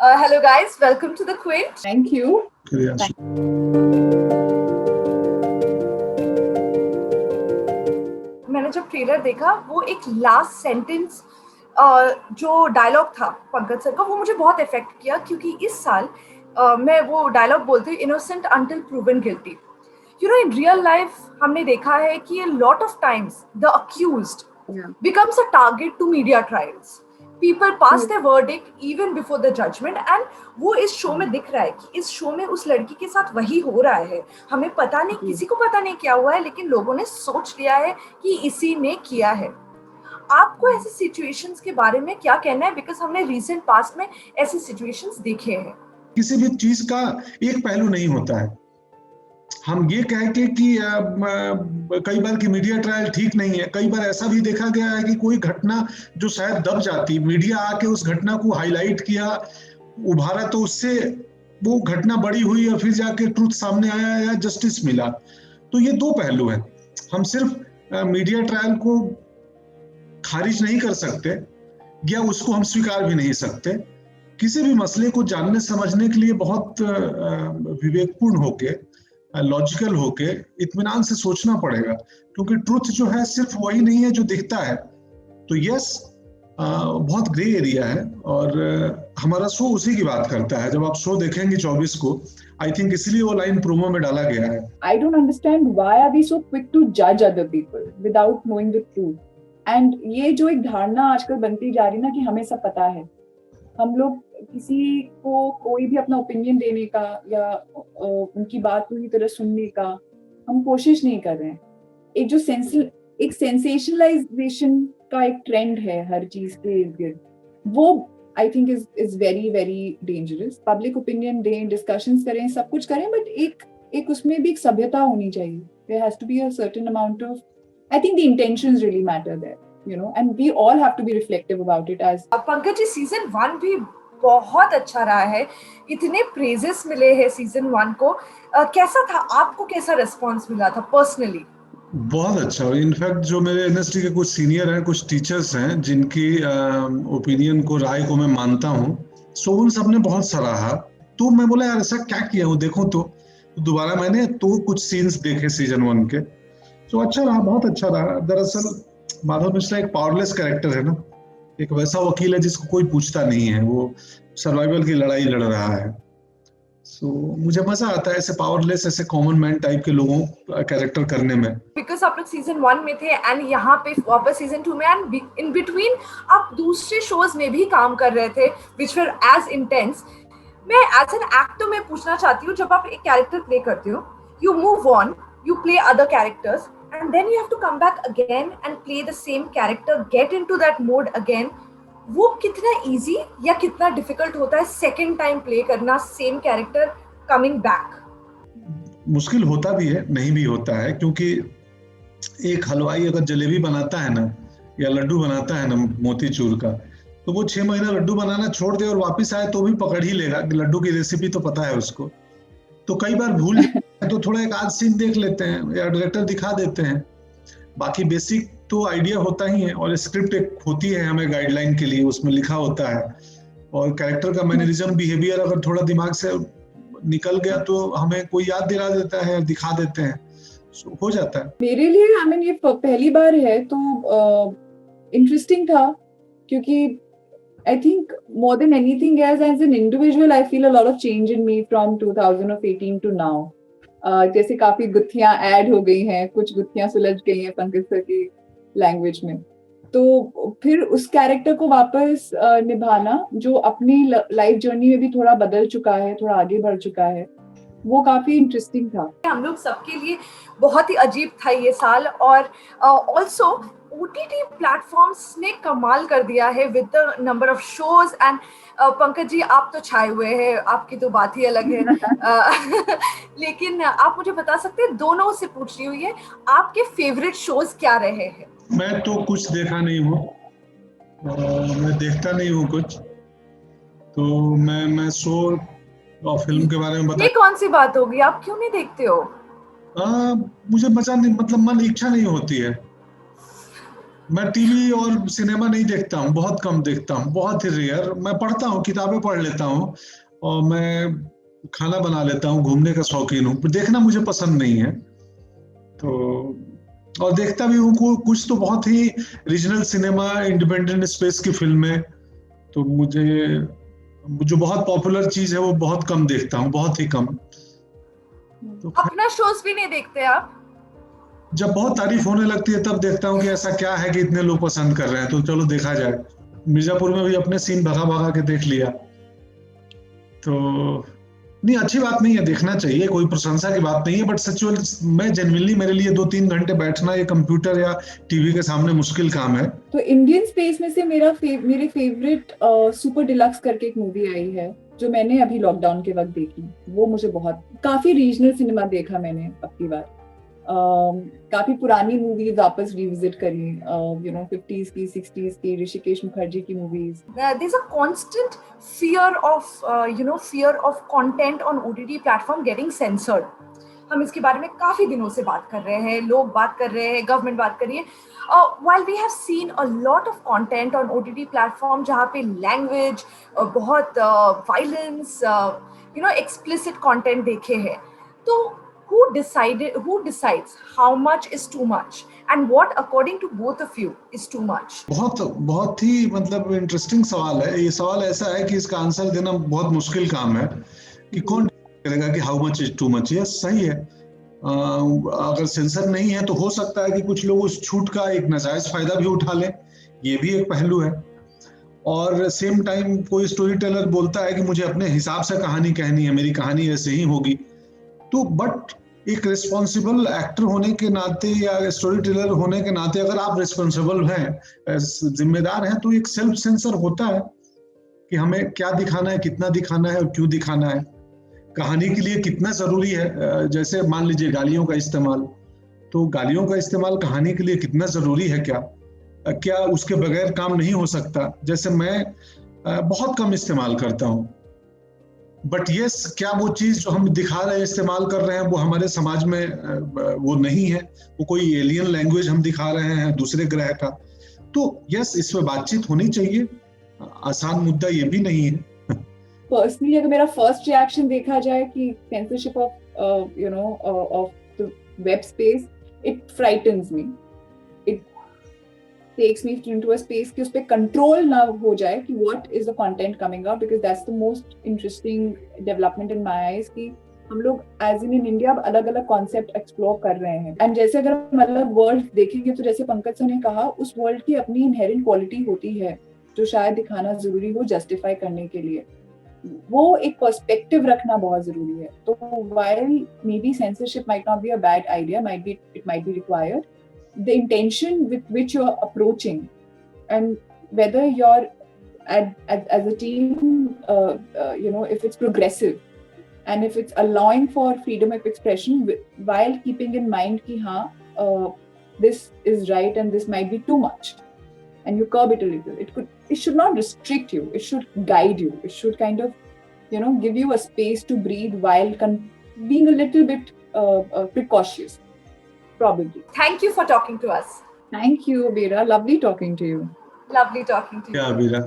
Hello guys, welcome to the Quint. Thank you. मैंने जब trailer देखा वो एक लास्ट सेंटेंस जो डायलॉग था पंकज सर का वो मुझे बहुत इफेक्ट किया क्योंकि इस साल मैं वो डायलॉग बोलती हूँ innocent until proven guilty. In real life हमने देखा है कि a lot of times the accused becomes a target to media trials. People pass their verdict even before the judgment and वो इस शो में दिख रहा है कि इस शो में उस लड़की के साथ वही हो रहा है. हमें पता नहीं, किसी को पता नहीं क्या हुआ है, लेकिन लोगों ने सोच लिया है कि इसी ने किया है. आपको ऐसे सिचुएशंस के बारे में क्या कहना है? बिकॉज हमने रिसेंट पास्ट में ऐसे सिचुएशंस देखे हैं. किसी भी चीज का एक पहलू नहीं होता है. हम ये कह के कि कई बार कि मीडिया ट्रायल ठीक नहीं है, कई बार ऐसा भी देखा गया है कि कोई घटना जो शायद दब जाती, मीडिया आके उस घटना को हाईलाइट किया, उभारा, तो उससे वो घटना बड़ी हुई और फिर जाके ट्रूथ सामने आया या जस्टिस मिला. तो ये दो पहलू हैं. हम सिर्फ मीडिया ट्रायल को खारिज नहीं कर सकते या उसको हम स्वीकार भी नहीं सकते. किसी भी मसले को जानने समझने के लिए बहुत विवेकपूर्ण होके, लॉजिकल होके, इत्मीनान से सोचना पड़ेगा, क्योंकि ट्रुथ जो है सिर्फ वही नहीं है जो दिखता है. तो यस, बहुत ग्रे एरिया है और हमारा शो उसी की बात करता है. जब आप शो देखेंगे 24 को, आई थिंक इसलिए वो लाइन प्रोमो में डाला गया है. I don't understand why are we so quick to जज other people without knowing the truth. And ये जो एक धारणा आजकल बनती जा रही ना कि हमें सब पता है, हम लोग किसी को कोई भी अपना ओपिनियन देने का या उनकी बात पूरी तरह सुनने का हम कोशिश नहीं कर रहे हैं. एक जो एक सेंसेशनलाइजेशन का एक ट्रेंड है हर चीज के इर्द गिर्द, वो I think is very very dangerous. Public opinion दें, डिस्कशंस करें, सब कुछ करें, बट एक उसमें भी एक सभ्यता होनी चाहिए. There has to be a certain amount of, I think the intentions really matter there, and we all have to be reflective about it. as Pankaj ji, season 1 भी बहुत अच्छा रहा है, इतने प्रेजेस मिले हैं सीजन 1 को. कैसा था, आपको कैसा रिस्पांस मिला था पर्सनली? बहुत अच्छा. इनफैक्ट जो मेरे एनएसटी के कुछ सीनियर हैं, कुछ टीचर्स हैं जिनकी ओपिनियन को, राय को मैं मानता हूँ, सो उन सबने बहुत सराहा. तो मैं बोला यार ऐसा क्या किया हूँ, देखो. तो दोबारा मैंने तो कुछ सीन्स देखे सीजन 1 के, तो अच्छा रहा, बहुत अच्छा रहा. दरअसल माधव मिश्रा एक पावरलेस कैरेक्टर है ना, एक वैसा वकील है जिसको कोई पूछता नहीं है, वो सर्वाइवल की लड़ाई लड़ रहा है. सो मुझे मजा आता है ऐसे पावरलेस, ऐसे कॉमन मैन टाइप के लोगों कैरेक्टर करने में. बिकॉज आप लोग सीजन 1 में थे एंड यहाँ पे वापस सीजन 2 में, एंड इन बिटवीन आप दूसरे शोज में भी काम कर रहे थे विच वर एज इंटेंस. मैं एज एन एक्टर में पूछना चाहती हूँ, जब आप एक कैरेक्टर प्ले करते हो, you move on, you play other characters and then you have to come back again and play the same character, get into that mode again. वो कितना easy या कितना difficult होता है second time play करना same character coming back? मुश्किल होता भी है, नहीं भी होता है, क्योंकि एक हलवाई अगर जलेबी बनाता है ना, या लड्डू बनाता है ना मोतीचूर का, तो वो 6 महीना लड्डू बनाना छोड़ दे और वापस आए तो भी पकड़ ही लेगा. लड्डू की रेसिपी तो पता है उसको. तो कई बार भूल तो थोड़ा एक आध सीन देख लेते हैं या डायरेक्टर दिखा देते हैं. बाकी बेसिक तो आइडिया होता ही है, और स्क्रिप्ट एक होती है हमें गाइडलाइन के लिए, उसमें लिखा होता है. और कैरेक्टर का मैनरिज्म, बिहेवियर अगर थोड़ा दिमाग से निकल गया तो हमें कोई याद दिला देता है, दिखा देते हैं, हो जाता है. मेरे लिए आई मीन ये पहली बार है तो इंटरेस्टिंग था, क्योंकि I think more than anything else, as an individual, I feel a lot of change in me from 2018 to now. जैसे काफी गुत्थियां ऐड हो गई हैं, कुछ गुत्थियां सुलझ गई हैं पंकज सर की लैंग्वेज में. तो फिर उस कैरेक्टर को वापस निभाना, जो अपनी लाइफ जर्नी में भी थोड़ा बदल चुका है, थोड़ा आगे बढ़ चुका है, वो काफी इंटरेस्टिंग था. हम लोग सबके लिए बहुत ही अजीब था ये साल. और ऑल्सो OTT प्लेटफॉर्म्स ने कमाल कर दिया है with the number of shows. And Pankaj ji, आप तो छाए हुए हैं, आपकी तो बात ही अलग है. लेकिन आप मुझे बता सकते हैं, दोनों से पूछ रही हुई है, आपके फेवरेट शोज क्या रहे हैं? मैं तो कुछ देखा नहीं हूँ, मैं देखता नहीं हूँ कुछ, तो मैं शो और फिल्म के बारे में बता. ये कौन सी बात होगी, आप क्यों नहीं देखते हो? मुझे मजा नहीं, मतलब मन, इच्छा नहीं होती है. मैं टीवी और सिनेमा नहीं देखता हूँ, बहुत कम देखता हूँ, बहुत ही रेयर। मैं पढ़ता हूँ, किताबें पढ़ लेता हूँ, और मैं खाना बना लेता हूँ, घूमने का शौकीन हूँ, पर देखना मुझे पसंद नहीं है। तो और देखता भी हूँ कुछ तो बहुत ही रीजनल सिनेमा, इंडिपेंडेंट स्पेस की फिल्में, तो मुझे जो बहुत पॉपुलर चीज है वो बहुत कम देखता हूँ, बहुत ही कम। तो अपना शोज भी नहीं देखते आप? जब बहुत तारीफ होने लगती है तब देखता हूँ कि ऐसा क्या है कि इतने लोग पसंद कर रहे हैं, तो चलो देखा जाए। मिर्जापुर में भी अपने सीन भगा भगा के देख लिया। तो नहीं, अच्छी बात नहीं है, देखना चाहिए, कोई प्रशंसा की बात नहीं है, बट सचुअल मैं जेन्युइनली, मेरे लिए 2-3 घंटे बैठना ये कंप्यूटर या टीवी के सामने मुश्किल काम है। तो इंडियन स्पेस में से मेरे फेवरेट सुपर डिलक्स करके एक मूवी आई है जो मैंने अभी लॉकडाउन के वक्त देखी। वो मुझे बहुत, काफी रीजनल सिनेमा देखा मैंने अब की बार। काफी पुरानी मूवीज वापस रिविजिट करी, 50s की 60s की ऋषिकेश मुखर्जी की movies. There's a constant fear of content on OTT platform getting censored. हम इसके बारे में काफी दिनों से बात कर रहे हैं, लोग बात कर रहे हैं, गवर्नमेंट बात कर रही है. While we have seen a lot of content on OTT platform जहाँ पे लैंग्वेज बहुत वायलेंस, explicit content देखे हैं, तो who decides how much is too much and what according to both of you is too much? बहुत ही मतलब interesting सवाल है ये। सवाल ऐसा है कि इसका आंसर देना बहुत मुश्किल काम है कि कौन करेगा कि how much is too much. ये सही है, अगर सेंसर नहीं है तो हो सकता है कि कुछ लोग उस छूट का एक नाजायज फायदा भी उठा लें, ये भी एक पहलू है। और सेम टाइम कोई स्टोरी टेलर बोलता है कि मुझे अपने हिसाब से कहानी कहनी है, मेरी कहानी ऐसे ही होगी। तो बट एक रिस्पॉन्सिबल एक्टर होने के नाते या स्टोरी टेलर होने के नाते, अगर आप रिस्पॉन्सिबल हैं, जिम्मेदार हैं, तो एक सेल्फ सेंसर होता है कि हमें क्या दिखाना है, कितना दिखाना है और क्यों दिखाना है, कहानी के लिए कितना जरूरी है। जैसे मान लीजिए गालियों का इस्तेमाल, तो गालियों का इस्तेमाल कहानी के लिए कितना जरूरी है, क्या उसके बगैर काम नहीं हो सकता। जैसे मैं बहुत कम इस्तेमाल करता हूँ, बट यस, क्या वो चीज जो हम दिखा रहे हैं, इस्तेमाल कर रहे हैं, वो हमारे समाज में वो नहीं है, वो कोई एलियन लैंग्वेज हम दिखा रहे हैं दूसरे ग्रह का। तो यस, इस पे बातचीत होनी चाहिए, आसान मुद्दा ये भी नहीं है। पर्सनली अगर मेरा फर्स्ट रिएक्शन देखा जाए कि censorship of the web space, it frightens me, it takes me into a space कि उस पे कंट्रोल ना हो जाए कि what is the content coming out, because that's the most interesting development in my eyes कि हम लोग as in India अब अलग अलग कॉन्सेप्ट एक्सप्लोर कर रहे हैं। एंड जैसे अगर हम अलग वर्ल्ड देखेंगे तो जैसे पंकज सर ने कहा, उस वर्ल्ड की अपनी इनहेरेंट क्वालिटी होती है जो शायद दिखाना जरूरी हो जस्टिफाई करने के लिए। वो एक पर्सपेक्टिव रखना बहुत जरूरी है। तो while maybe censorship might not be a bad idea, it might be required, the intention with which you're approaching and whether you're as a team, if it's progressive and if it's allowing for freedom of expression while keeping in mind ki this is right and this might be too much, and you curb it a little. It should not restrict you, it should guide you, it should kind of give you a space to breathe while being a little bit precautious, probably. Thank you for talking to us. Thank you, Abira. Lovely talking to you. Lovely talking to you. क्या अबीरा।